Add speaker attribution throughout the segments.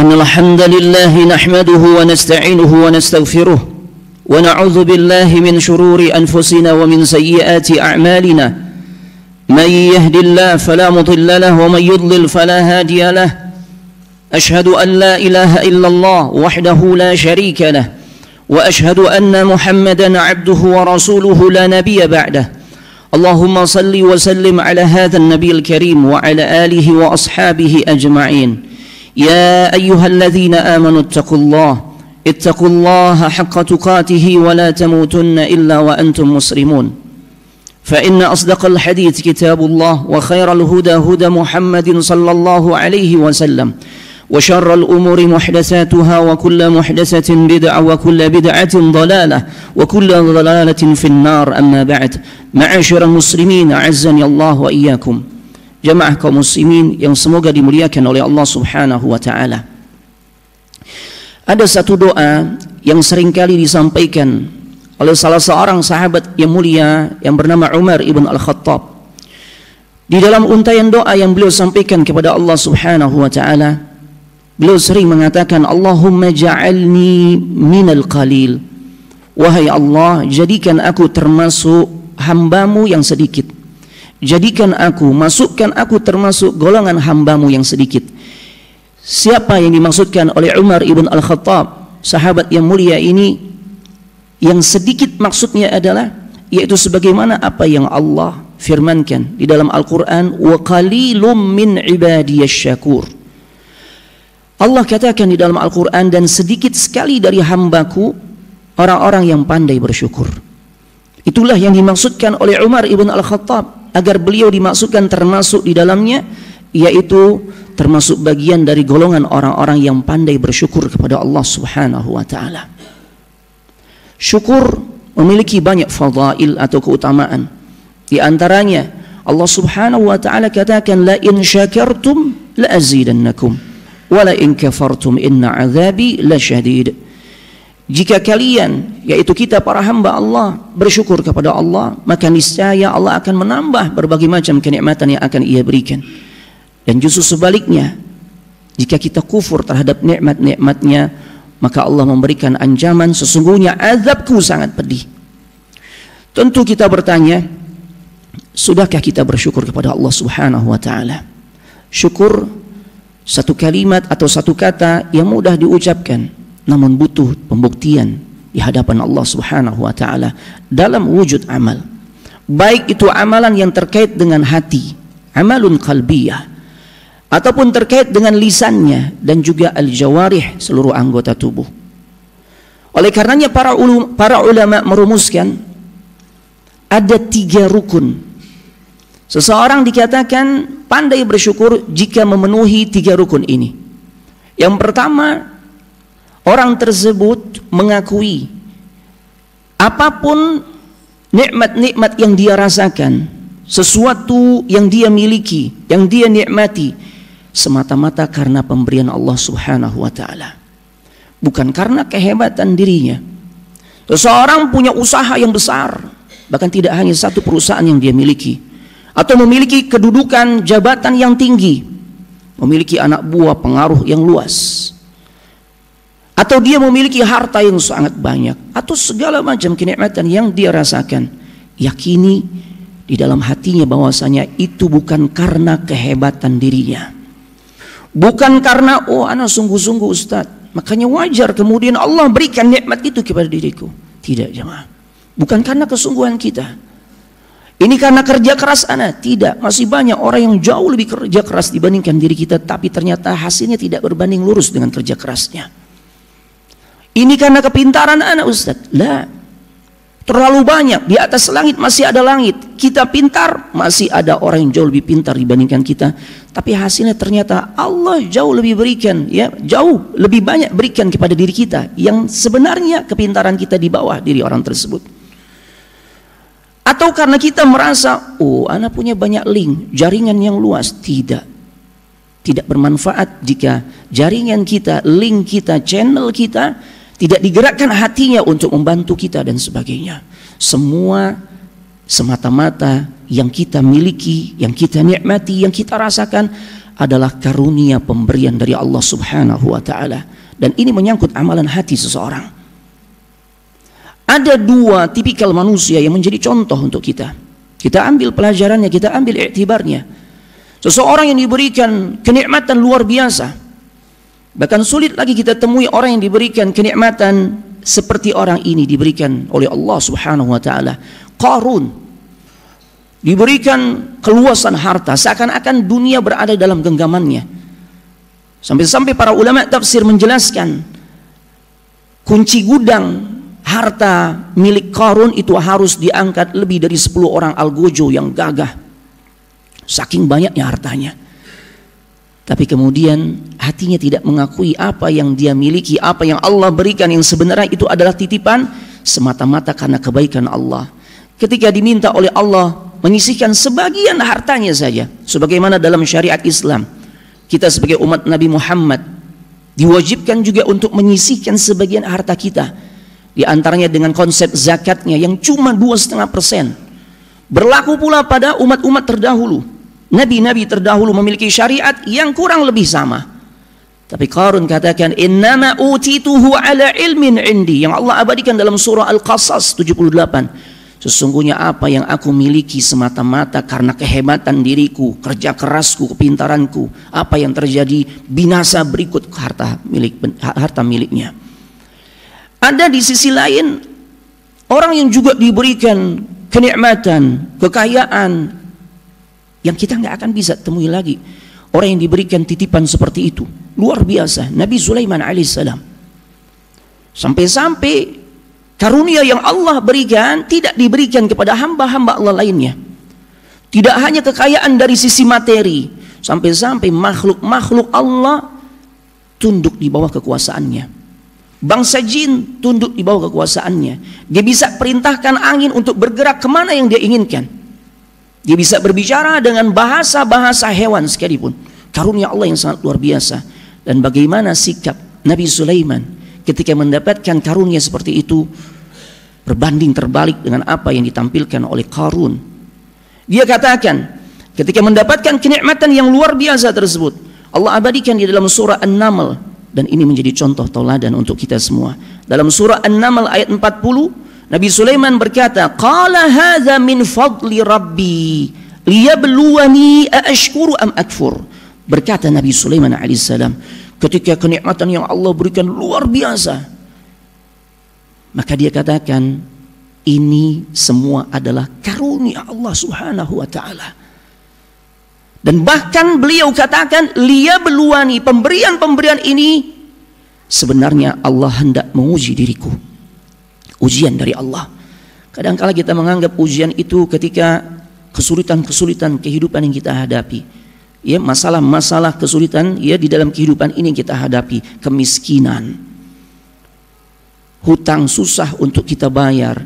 Speaker 1: إن الحمد لله نحمده ونستعينه ونستغفره ونعوذ بالله من شرور أنفسنا ومن سيئات أعمالنا من يهد الله فلا مضل له ومن يضلل فلا هادي له أشهد أن لا إله إلا الله وحده لا شريك له وأشهد أن محمدا عبده ورسوله لا نبي بعده اللهم صل وسلم على هذا النبي الكريم وعلى آله وأصحابه أجمعين يا أيها الذين آمنوا اتقوا الله حق تقاته ولا تموتن إلا وأنتم مسلمون فإن أصدق الحديث كتاب الله وخير الهدى هدى محمد صلى الله عليه وسلم وشر الأمور محدثاتها وكل محدثة بدعة وكل بدعة ضلالة وكل ضلالة في النار أما بعد معاشر المسلمين أعزني الله وإياكم jamaah kaum muslimin yang semoga dimuliakan oleh Allah Subhanahu wa taala. Ada satu doa yang seringkali disampaikan oleh salah seorang sahabat yang mulia yang bernama Umar ibn Al-Khattab. Di dalam untaian doa yang beliau sampaikan kepada Allah Subhanahu wa taala, beliau sering mengatakan Allahumma ja'alni minal qalil. Wahai Allah, jadikan aku termasuk hambamu yang sedikit. Jadikan aku, masukkan aku termasuk golongan hambamu yang sedikit. Siapa yang dimaksudkan oleh Umar ibn Al-Khattab, sahabat yang mulia ini? Yang sedikit maksudnya adalah, yaitu sebagaimana apa yang Allah firmankan di dalam Al-Quran, wa qalilum min ibadiyasy syakur. Allah katakan di dalam Al-Quran, dan sedikit sekali dari hambaku orang-orang yang pandai bersyukur. Itulah yang dimaksudkan oleh Umar ibn Al-Khattab, agar beliau dimaksudkan termasuk di dalamnya, yaitu termasuk bagian dari golongan orang-orang yang pandai bersyukur kepada Allah Subhanahu wa taala. Syukur memiliki banyak fadail atau keutamaan. Di antaranya Allah Subhanahu wa taala katakan, la in syakartum la azidannakum wa la in kafartum inna azabi lasyadid. Jika kalian, yaitu kita para hamba Allah, bersyukur kepada Allah, maka niscaya Allah akan menambah berbagai macam kenikmatan yang akan Ia berikan. Dan justru sebaliknya, jika kita kufur terhadap nikmat-nikmatnya, maka Allah memberikan ancaman, sesungguhnya azabku sangat pedih. Tentu kita bertanya, sudahkah kita bersyukur kepada Allah Subhanahu wa taala? Syukur satu kalimat atau satu kata yang mudah diucapkan, namun butuh pembuktian di hadapan Allah Subhanahu wa taala dalam wujud amal. Baik itu amalan yang terkait dengan hati, amalun qalbiyah, ataupun terkait dengan lisannya dan juga al-jawarih, seluruh anggota tubuh. Oleh karenanya para ulama merumuskan ada 3 rukun. Seseorang dikatakan pandai bersyukur jika memenuhi 3 rukun ini. Yang pertama, orang tersebut mengakui apapun nikmat-nikmat yang dia rasakan, sesuatu yang dia miliki, yang dia nikmati, semata-mata karena pemberian Allah Subhanahu wa taala, bukan karena kehebatan dirinya. Seseorang punya usaha yang besar, bahkan tidak hanya satu perusahaan yang dia miliki, atau memiliki kedudukan jabatan yang tinggi, memiliki anak buah pengaruh yang luas, atau dia memiliki harta yang sangat banyak, atau segala macam kenikmatan yang dia rasakan, yakini di dalam hatinya bahwasanya itu bukan karena kehebatan dirinya, bukan karena anak sungguh-sungguh Ustaz, makanya wajar kemudian Allah berikan nikmat itu kepada diriku. Tidak jemaah, bukan karena kesungguhan kita, ini karena kerja keras anak. Tidak, masih banyak orang yang jauh lebih kerja keras dibandingkan diri kita, tapi ternyata hasilnya tidak berbanding lurus dengan kerja kerasnya. Ini karena kepintaran anak Ustaz. Lah, terlalu banyak. Di atas langit masih ada langit. Kita pintar, masih ada orang yang jauh lebih pintar dibandingkan kita. Tapi hasilnya ternyata Allah jauh lebih berikan, ya, jauh lebih banyak berikan kepada diri kita, yang sebenarnya kepintaran kita di bawah diri orang tersebut. Atau karena kita merasa, anak punya banyak link, jaringan yang luas. Tidak bermanfaat jika jaringan kita, link kita, channel kita tidak digerakkan hatinya untuk membantu kita dan sebagainya. Semua semata-mata yang kita miliki, yang kita nikmati, yang kita rasakan adalah karunia pemberian dari Allah Subhanahu wa taala, dan ini menyangkut amalan hati seseorang. Ada dua tipikal manusia yang menjadi contoh untuk kita. Kita ambil pelajarannya, kita ambil iktibarnya. Seseorang yang diberikan kenikmatan luar biasa, bahkan sulit lagi kita temui orang yang diberikan kenikmatan seperti orang ini diberikan oleh Allah Subhanahu wa taala. Qarun diberikan keluasan harta, seakan-akan dunia berada dalam genggamannya. Sampai-sampai para ulama tafsir menjelaskan kunci gudang harta milik Qarun itu harus diangkat lebih dari 10 orang algojo yang gagah, saking banyaknya hartanya. Tapi kemudian hatinya tidak mengakui apa yang dia miliki, apa yang Allah berikan yang sebenarnya itu adalah titipan semata-mata karena kebaikan Allah. Ketika diminta oleh Allah menyisihkan sebagian hartanya saja, sebagaimana dalam syariat Islam kita sebagai umat Nabi Muhammad diwajibkan juga untuk menyisihkan sebagian harta kita, di antaranya dengan konsep zakatnya yang cuma 2,5%. Berlaku pula pada umat-umat terdahulu, nabi-nabi terdahulu memiliki syariat yang kurang lebih sama. Tapi Qarun katakan innama utituhu ala ilmin indi, yang Allah abadikan dalam surah Al-Qasas 78. Sesungguhnya apa yang aku miliki semata-mata karena kehebatan diriku, kerja kerasku, kepintaranku. Apa yang terjadi binasa berikut harta miliknya. Ada di sisi lain orang yang juga diberikan kenikmatan, kekayaan yang kita nggak akan bisa temui lagi. Orang yang diberikan titipan seperti itu luar biasa. Nabi Sulaiman alaihissalam, sampai-sampai karunia yang Allah berikan tidak diberikan kepada hamba-hamba Allah lainnya. Tidak hanya kekayaan dari sisi materi, sampai-sampai makhluk-makhluk Allah tunduk di bawah kekuasaannya. Bangsa jin tunduk di bawah kekuasaannya. Dia bisa perintahkan angin untuk bergerak kemana yang dia inginkan. Dia bisa berbicara dengan bahasa-bahasa hewan sekalipun. Karunia Allah yang sangat luar biasa. Dan bagaimana sikap Nabi Sulaiman ketika mendapatkan karunia seperti itu berbanding terbalik dengan apa yang ditampilkan oleh Qarun. Dia katakan ketika mendapatkan kenikmatan yang luar biasa tersebut, Allah abadikan di dalam surah An-Naml, dan ini menjadi contoh tauladan untuk kita semua. Dalam surah An-Naml ayat 40, Nabi Sulaiman berkata, qala hadza min fadli rabbi liyabluwani aashkuru am akfur. Berkata Nabi Sulaiman alaihissalam, ketika kenikmatan yang Allah berikan luar biasa, maka dia katakan ini semua adalah karunia Allah Subhanahu wa taala. Dan bahkan beliau katakan liyabluwani, pemberian-pemberian ini sebenarnya Allah hendak menguji diriku. Ujian dari Allah. Kadang-kala kita menganggap ujian itu ketika kesulitan-kesulitan kehidupan yang kita hadapi. Ya, masalah-masalah kesulitan ya di dalam kehidupan ini yang kita hadapi, kemiskinan, hutang susah untuk kita bayar,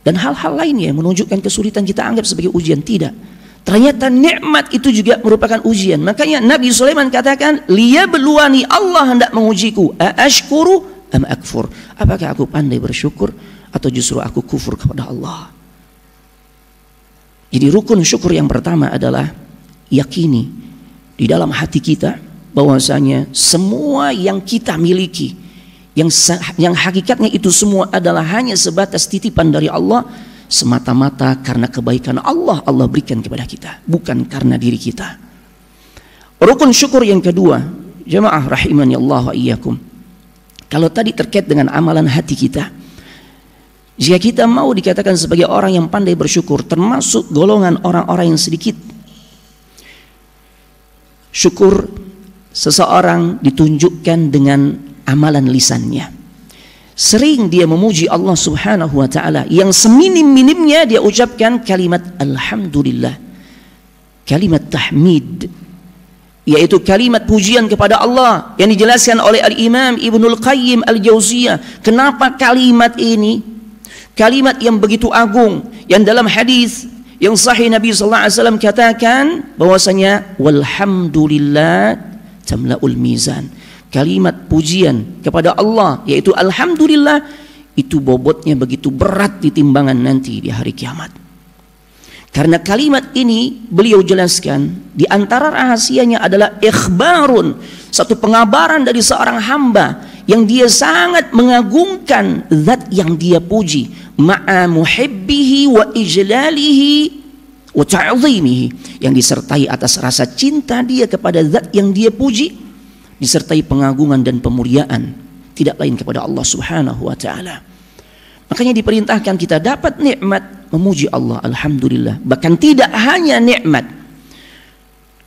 Speaker 1: dan hal-hal lainnya yang menunjukkan kesulitan kita anggap sebagai ujian. Tidak. Ternyata nikmat itu juga merupakan ujian. Makanya Nabi Sulaiman katakan, liyabluwani, Allah hendak mengujiku, aashkuru am akfur. Apakah aku pandai bersyukur atau justru aku kufur kepada Allah? Jadi rukun syukur yang pertama adalah yakini di dalam hati kita bahwasanya semua yang kita miliki, yang hakikatnya itu semua adalah hanya sebatas titipan dari Allah, semata-mata karena kebaikan Allah berikan kepada kita, bukan karena diri kita. Rukun syukur yang kedua, jemaah rahimani Allah wa iyyakum, kalau tadi terkait dengan amalan hati kita, jika kita mau dikatakan sebagai orang yang pandai bersyukur, termasuk golongan orang-orang yang sedikit syukur, seseorang ditunjukkan dengan amalan lisannya. Sering dia memuji Allah Subhanahu wa ta'ala, yang seminim-minimnya dia ucapkan kalimat alhamdulillah, kalimat tahmid, yaitu kalimat pujian kepada Allah yang dijelaskan oleh Al-Imam Ibnul Qayyim Al-Jauziyah. Kenapa kalimat ini kalimat yang begitu agung, yang dalam hadis yang sahih Nabi sallallahu alaihi wasallam katakan bahwasanya walhamdulillah tamla'ul mizan. Kalimat pujian kepada Allah yaitu alhamdulillah itu bobotnya begitu berat di timbangan nanti di hari kiamat. Karena kalimat ini beliau jelaskan di antara rahasianya adalah ikhbarun, satu pengabaran dari seorang hamba yang dia sangat mengagungkan zat yang dia puji, ma'a muhibbihi wa ijlalihi wa ta'zimihi, yang disertai atas rasa cinta dia kepada zat yang dia puji, disertai pengagungan dan pemuliaan tidak lain kepada Allah Subhanahu wa taala. Makanya diperintahkan kita dapat nikmat memuji Allah, alhamdulillah. Bahkan tidak hanya nikmat,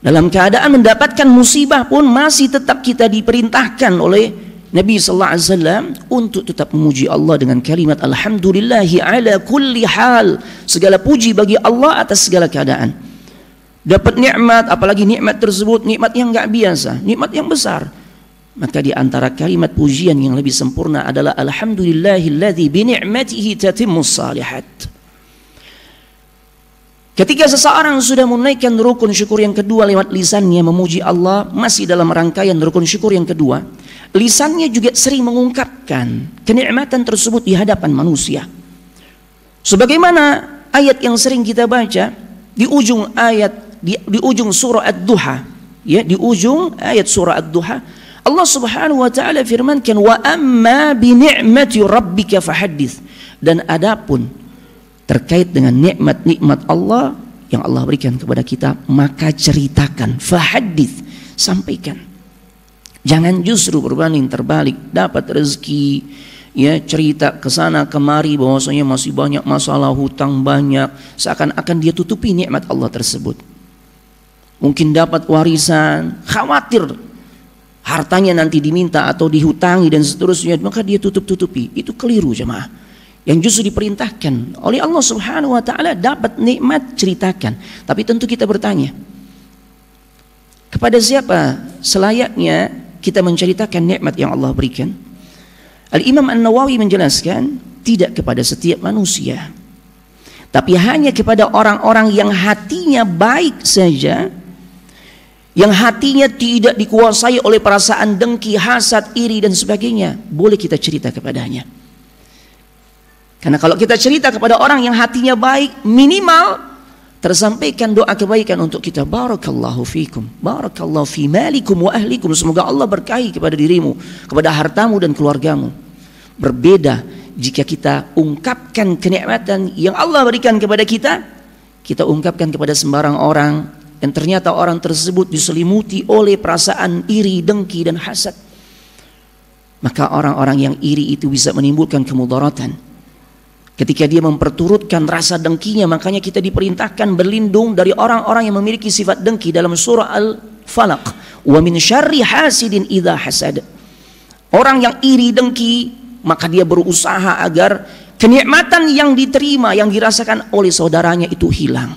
Speaker 1: dalam keadaan mendapatkan musibah pun masih tetap kita diperintahkan oleh Nabi sallallahu alaihi wasallam untuk tetap memuji Allah dengan kalimat alhamdulillahi ala kulli hal. Segala puji bagi Allah atas segala keadaan. Dapat nikmat, apalagi nikmat tersebut nikmat yang enggak biasa, nikmat yang besar. Maka di antara kalimat pujian yang lebih sempurna adalah alhamdulillahilladzi bi ni'matihi tatimmus shalihat. Ketika seseorang sudah menaikkan rukun syukur yang kedua lewat lisannya memuji Allah, masih dalam rangkaian rukun syukur yang kedua, lisannya juga sering mengungkapkan kenikmatan tersebut di hadapan manusia. Sebagaimana ayat yang sering kita baca di ujung ayat di ujung surah Ad-Duha, ya, di ujung ayat surah Ad-Duha, Allah Subhanahu wa taala firmankan wa amma bi ni'mati rabbika fahaddits, dan adapun terkait dengan nikmat-nikmat Allah yang Allah berikan kepada kita, maka ceritakan, fahaddits, sampaikan. Jangan justru berbanding terbalik, dapat rezeki ya cerita ke sana kemari bahwasanya masih banyak masalah, hutang banyak, seakan-akan dia tutupi nikmat Allah tersebut. Mungkin dapat warisan, khawatir hartanya nanti diminta atau dihutangi dan seterusnya, maka dia tutup-tutupi. Itu keliru jemaah. Yang justru diperintahkan oleh Allah Subhanahu wa taala, dapat nikmat ceritakan. Tapi tentu kita bertanya, kepada siapa selayaknya kita menceritakan nikmat yang Allah berikan? Al-Imam An-Nawawi menjelaskan, tidak kepada setiap manusia, tapi hanya kepada orang-orang yang hatinya baik saja, yang hatinya tidak dikuasai oleh perasaan dengki, hasad, iri dan sebagainya, boleh kita cerita kepadanya. Karena kalau kita cerita kepada orang yang hatinya baik, minimal tersampaikan doa kebaikan untuk kita. Barakallahu fikum, barakallahu fi malikum wa ahlikum, semoga Allah berkahi kepada dirimu, kepada hartamu dan keluargamu. Berbeda jika kita ungkapkan kenikmatan yang Allah berikan kepada kita, kita ungkapkan kepada sembarang orang, dan ternyata orang tersebut diselimuti oleh perasaan iri, dengki dan hasad. Maka orang-orang yang iri itu bisa menimbulkan kemudaratan. Ketika dia memperturutkan rasa dengkinya, makanya kita diperintahkan berlindung dari orang-orang yang memiliki sifat dengki dalam surah Al-Falaq. Wa min syarri hasidin idza hasad. Orang yang iri dengki, maka dia berusaha agar kenikmatan yang diterima, yang dirasakan oleh saudaranya itu hilang.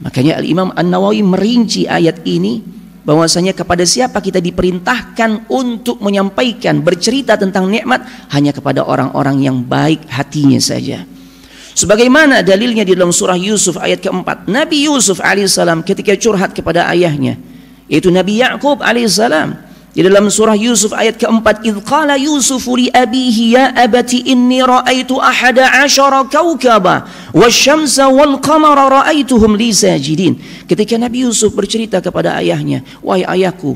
Speaker 1: Makanya Al-Imam An-Nawawi merinci ayat ini, bahwasanya kepada siapa kita diperintahkan untuk menyampaikan, bercerita tentang nikmat, hanya kepada orang-orang yang baik hatinya saja. Sebagaimana dalilnya di dalam surah Yusuf ayat keempat, Nabi Yusuf alaihissalam ketika curhat kepada ayahnya, yaitu Nabi Ya'qub alaihissalam, di dalam surah Yusuf ayat keempat, idh qala Yusufu li abihi ya abati inni ra'aitu ahada asyara kawkaba wasyamsa wal qamara ra'aituhum li sajidin. Ketika Nabi Yusuf bercerita kepada ayahnya, wahai ayahku,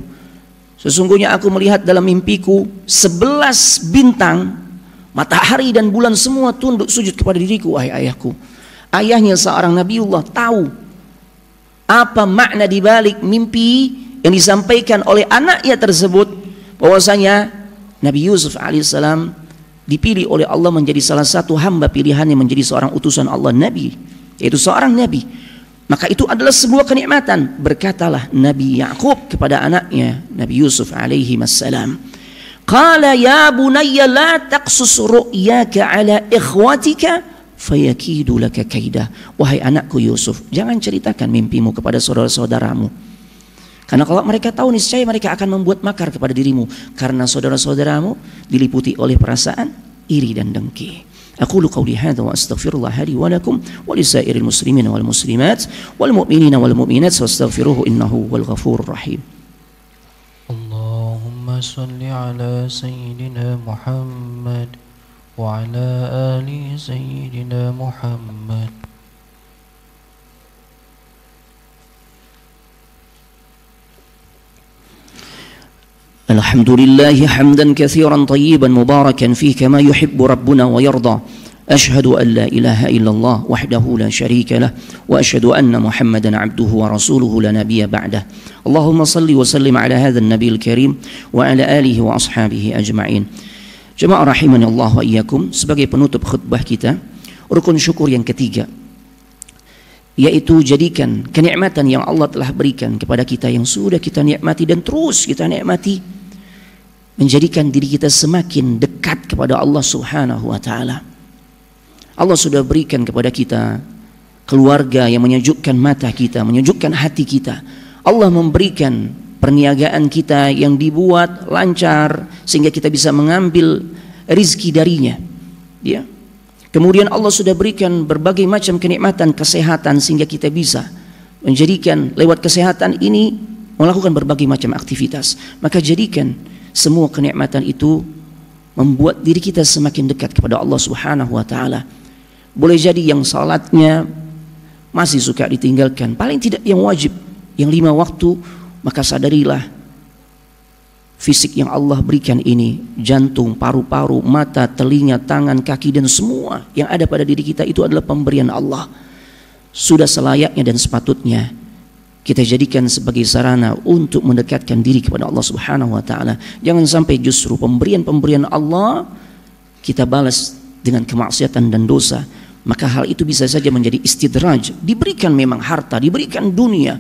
Speaker 1: sesungguhnya aku melihat dalam mimpiku 11 bintang, matahari dan bulan semua tunduk sujud kepada diriku, wahai ayahku. Ayahnya seorang Nabiullah tahu apa makna dibalik mimpi yang disampaikan oleh anaknya tersebut, bahwasanya Nabi Yusuf alaihissalam dipilih oleh Allah menjadi salah satu hamba pilihannya menjadi seorang utusan Allah, Nabi, yaitu seorang Nabi. Maka itu adalah sebuah kenikmatan. Berkatalah Nabi Ya'qub kepada anaknya Nabi Yusuf alaihi wassalam, qala ya bunayya la taqsus ru'yaka ala ikhwatika fayakidu laka kaida. Wahai anakku Yusuf, jangan ceritakan mimpimu kepada saudara-saudaramu, karena kalau mereka tahu, niscaya mereka akan membuat makar kepada dirimu, karena saudara-saudaramu diliputi oleh perasaan iri dan dengki. Aqulu qawli hadza wa astaghfirullah li wa lakum wa lisairil muslimin wal muslimat wal mu'minina wal mu'minat wastaghfiruhu innahu wal ghafurur rahim.
Speaker 2: Allahumma salli ala sayyidina Muhammad wa ala ali sayyidina Muhammad.
Speaker 1: Alhamdulillah hamdan katsiran tayyiban mubarakan fihi kama yuhibbu rabbuna wa yarda. Ashhadu an la ilaha illallah wahdahu la syarika lah wa ashhadu anna Muhammadan abduhu wa rasuluhu la nabiyya ba'dah. Allahumma salli wa sallim ala hadzal nabiyil karim wa ala alihi wa ashabihi ajma'in. Jemaah rahimani Allah wa iyyakum, sebagai penutup khutbah kita, rukun syukur yang ketiga, yaitu jadikan kenikmatan yang Allah telah berikan kepada kita, yang sudah kita nikmati dan terus kita nikmati, menjadikan diri kita semakin dekat kepada Allah Subhanahu wa taala. Allah sudah berikan kepada kita keluarga yang menyejukkan mata kita, menyejukkan hati kita. Allah memberikan perniagaan kita yang dibuat lancar sehingga kita bisa mengambil rizki darinya, ya. Kemudian Allah sudah berikan berbagai macam kenikmatan kesehatan sehingga kita bisa menjadikan lewat kesehatan ini melakukan berbagai macam aktivitas. Maka jadikan semua kenikmatan itu membuat diri kita semakin dekat kepada Allah Subhanahu wa taala. Boleh jadi yang salatnya masih suka ditinggalkan, paling tidak yang wajib, yang 5 waktu, maka sadarilah fisik yang Allah berikan ini, jantung, paru-paru, mata, telinga, tangan, kaki, dan semua yang ada pada diri kita itu adalah pemberian Allah. Sudah selayaknya dan sepatutnya kita jadikan sebagai sarana untuk mendekatkan diri kepada Allah Subhanahu wa taala. Jangan sampai justru pemberian-pemberian Allah kita balas dengan kemaksiatan dan dosa. Maka hal itu bisa saja menjadi istidraj. Diberikan memang harta, diberikan dunia,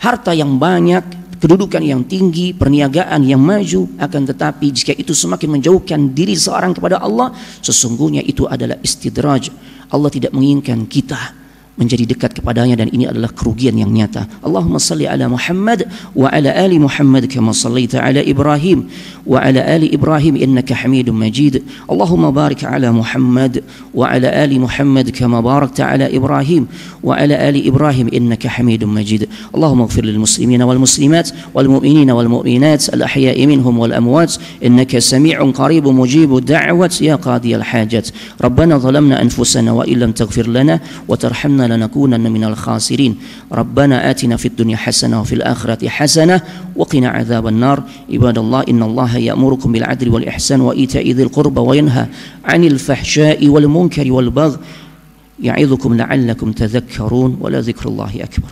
Speaker 1: harta yang banyak, kedudukan yang tinggi, perniagaan yang maju, akan tetapi jika itu semakin menjauhkan diri seorang kepada Allah, sesungguhnya itu adalah istidraj. Allah tidak menginginkan kita menjadi dekat kepadanya, dan ini adalah kerugian yang nyata. Allahumma salli ala Muhammad wa ala ali Muhammad kama sallaita ala Ibrahim wa ala ali Ibrahim innaka Hamidum Majid. Allahumma barik ala Muhammad wa ala ali Muhammad kama barakta ala Ibrahim wa ala ali Ibrahim innaka Hamidum Majid. Allahumma ighfir lil muslimina wal muslimat wal mu'minina wal mu'minat al ahya'i minhum wal amwat innaka sami'un qaribun mujibud da'wat ya qadiyal hajat. Rabbana zalamna anfusana wa illam taghfir lana wa tarhamna لنكونن من الخاسرين. ربنا آتنا في الدنيا حسنة وفي الآخرة حسنة وقنا عذاب النار. عباد الله إن الله يأمركم بالعدل والإحسان وإيتاء ذي القربى وينهى عن الفحشاء والمنكر والبغي يعظكم لعلكم تذكرون ولذكر الله أكبر.